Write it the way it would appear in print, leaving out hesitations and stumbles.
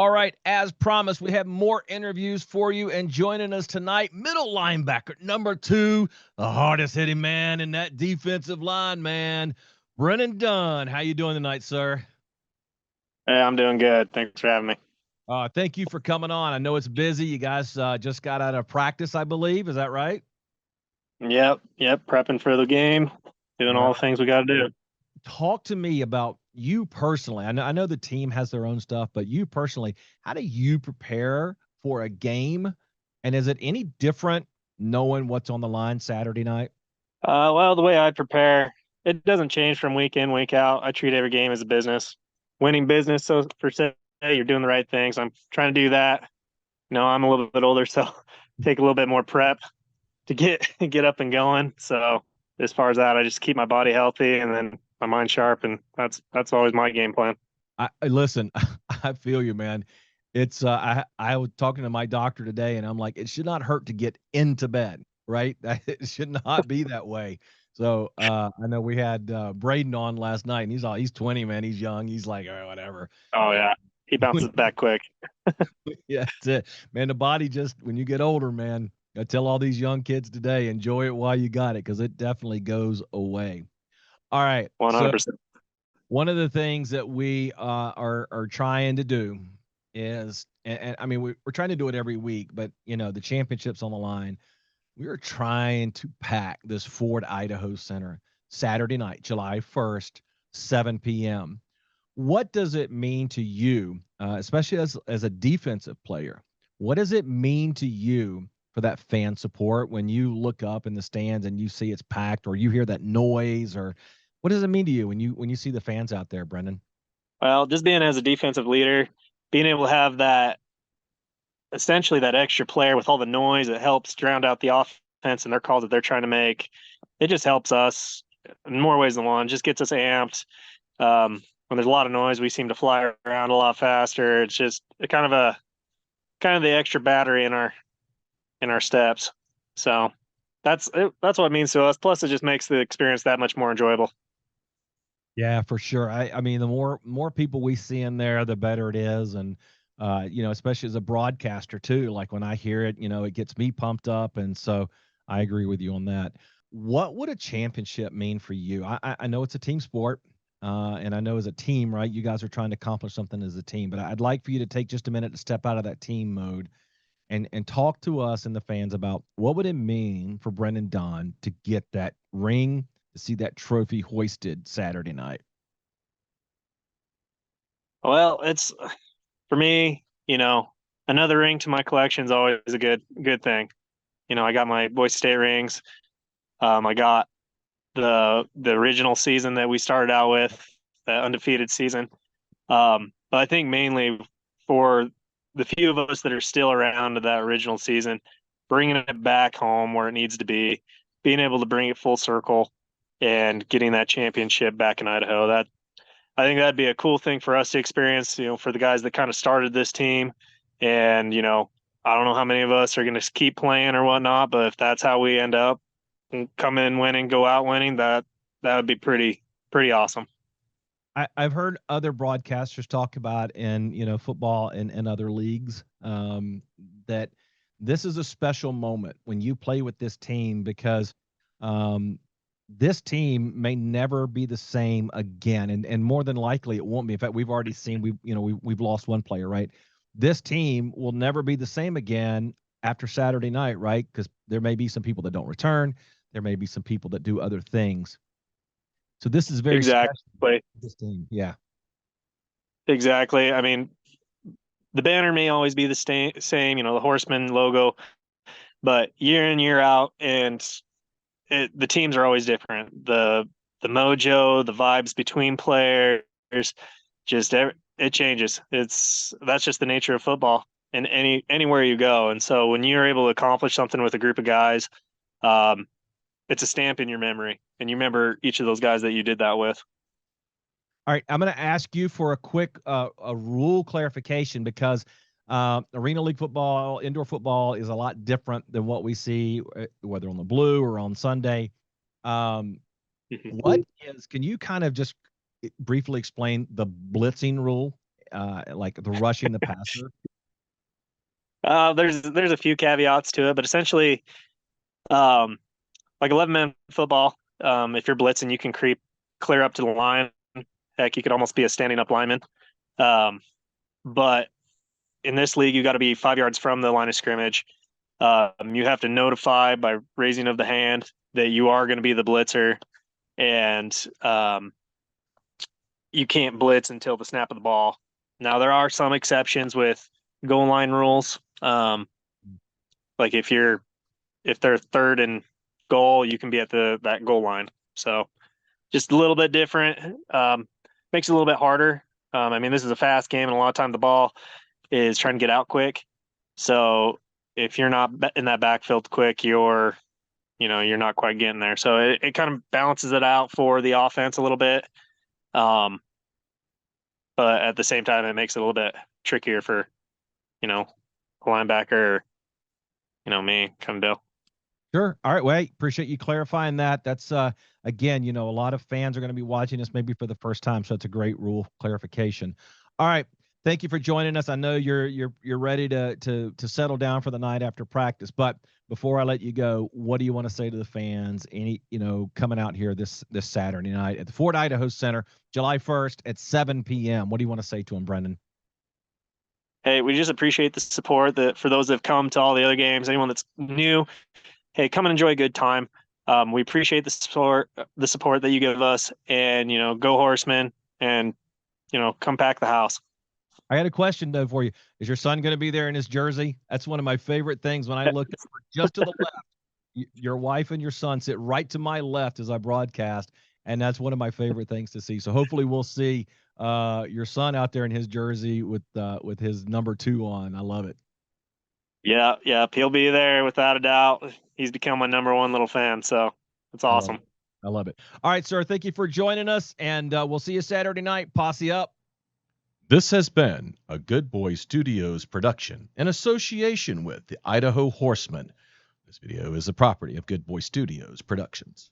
All right, as promised, we have more interviews for you, and joining us tonight, middle linebacker number 2, the hardest hitting man in that defensive line, man, Brennyn Dunn. How you doing tonight, sir? Hey, I'm doing good. Thanks for having me. Thank you for coming on. I know it's busy. You guys just got out of practice, I believe. Is that right? Yep. Prepping for the game, doing All all right. the things we got to do. Talk to me about you personally. I know the team has their own stuff, but you personally, how do you prepare for a game? And is it any different knowing what's on the line Saturday night? Well, the way I prepare, it doesn't change from week in, week out. I treat every game as a business, winning business. So per se, you're doing the right things. I'm trying to do that. I'm a little bit older, so take a little bit more prep to get get up and going. So as far as that, I just keep my body healthy and then my mind sharp, and that's always my game plan. I listen, I feel you, man. It's I was talking to my doctor today, and I'm like, it should not hurt to get into bed, right? It should not be that way. So I know we had Braden on last night, and he's 20, man. He's young. He's like, all right, whatever. Oh yeah, he bounces back quick. Yeah, that's it, man. The body just when you get older, man. I tell all these young kids today, enjoy it while you got it, because it definitely goes away. All right, so 100%. one of the things that we are trying to do is, and I mean, we're trying to do it every week, but the championship's on the line. We are trying to pack this Ford Idaho Center Saturday night, July 1st, 7 p.m. What does it mean to you, especially as a defensive player? What does it mean to you for that fan support when you look up in the stands and you see it's packed, or you hear that noise, or what does it mean to you when you see the fans out there, Brendan? Well, just being as a defensive leader, being able to have that essentially that extra player with all the noise, it helps drown out the offense and their calls that they're trying to make. It just helps us in more ways than one. Just gets us amped. When there's a lot of noise, we seem to fly around a lot faster. It's just kind of the extra battery in our steps. So that's what it means to us. Plus, it just makes the experience that much more enjoyable. Yeah, for sure. I mean, the more people we see in there, the better it is. And especially as a broadcaster too, like when I hear it, it gets me pumped up. And so I agree with you on that. What would a championship mean for you? I know it's a team sport, and I know as a team, right? You guys are trying to accomplish something as a team, but I'd like for you to take just a minute to step out of that team mode and talk to us and the fans about what would it mean for Brennyn Dunn to get that ring, to see that trophy hoisted Saturday night. Well, it's for me, another ring to my collection is always a good thing. I got my Boise State rings. I got the original season that we started out with, the undefeated season. But I think mainly for the few of us that are still around to that original season, bringing it back home where it needs to be, being able to bring it full circle, and getting that championship back in Idaho. That I think that'd be a cool thing for us to experience. For the guys that kind of started this team, and I don't know how many of us are going to keep playing or whatnot, but if that's how we end up and come in winning, go out winning, that would be pretty awesome. I've heard other broadcasters talk about in football and other leagues, that this is a special moment when you play with this team, because this team may never be the same again, and more than likely it won't be. In fact, we've already seen we've lost one player, right? This team will never be the same again after Saturday night, right? Because there may be some people that don't return, there may be some people that do other things. So this is very special Exactly. for this team. Yeah. Exactly. I mean, the banner may always be the same, the Horseman logo, but year in, year out, and the teams are always different. The mojo, the vibes between players, it changes. That's just the nature of football, and anywhere you go. And so when you're able to accomplish something with a group of guys, um, it's a stamp in your memory, and you remember each of those guys that you did that with. All right, I'm going to ask you for a quick a rule clarification, because arena league football, indoor football is a lot different than what we see, whether on the blue or on Sunday. Um, what is? Can you kind of just briefly explain the blitzing rule like the rushing the passer? There's a few caveats to it, but essentially, um, like 11-man football, if you're blitzing, you can creep clear up to the line. Heck, you could almost be a standing up lineman. Um, but in this league, you got to be 5 yards from the line of scrimmage. You have to notify by raising of the hand that you are going to be the blitzer, and you can't blitz until the snap of the ball. Now, there are some exceptions with goal line rules. Like if they're third and goal, you can be at that goal line. So just a little bit different. Makes it a little bit harder. I mean, this is a fast game, and a lot of time the ball is trying to get out quick. So if you're not in that backfield quick, you're not quite getting there. So it kind of balances it out for the offense a little bit. But at the same time, it makes it a little bit trickier for, a linebacker, me kind of deal. Sure. All right. Wait, appreciate you clarifying that. That's again, a lot of fans are going to be watching this maybe for the first time, so it's a great rule clarification. All right. Thank you for joining us. I know you're ready to settle down for the night after practice, but before I let you go, what do you want to say to the fans? Any, coming out here this Saturday night at the Ford Idaho Center, July 1st at 7 p.m. What do you want to say to them, Brennyn? Hey, we just appreciate the support that for those that have come to all the other games. Anyone that's new, hey, come and enjoy a good time. We appreciate the support that you give us, and go Horsemen, and come pack the house. I had a question though for you. Is your son going to be there in his jersey? That's one of my favorite things. When I look over just to the left, your wife and your son sit right to my left as I broadcast, and that's one of my favorite things to see. So hopefully we'll see your son out there in his jersey with his number 2 on. I love it. Yeah, he'll be there without a doubt. He's become my number 1 little fan, so it's awesome. I love it. All right, sir. Thank you for joining us, and we'll see you Saturday night. Posse up. This has been a Good Boy Studios production in association with the Idaho Horsemen. This video is the property of Good Boy Studios Productions.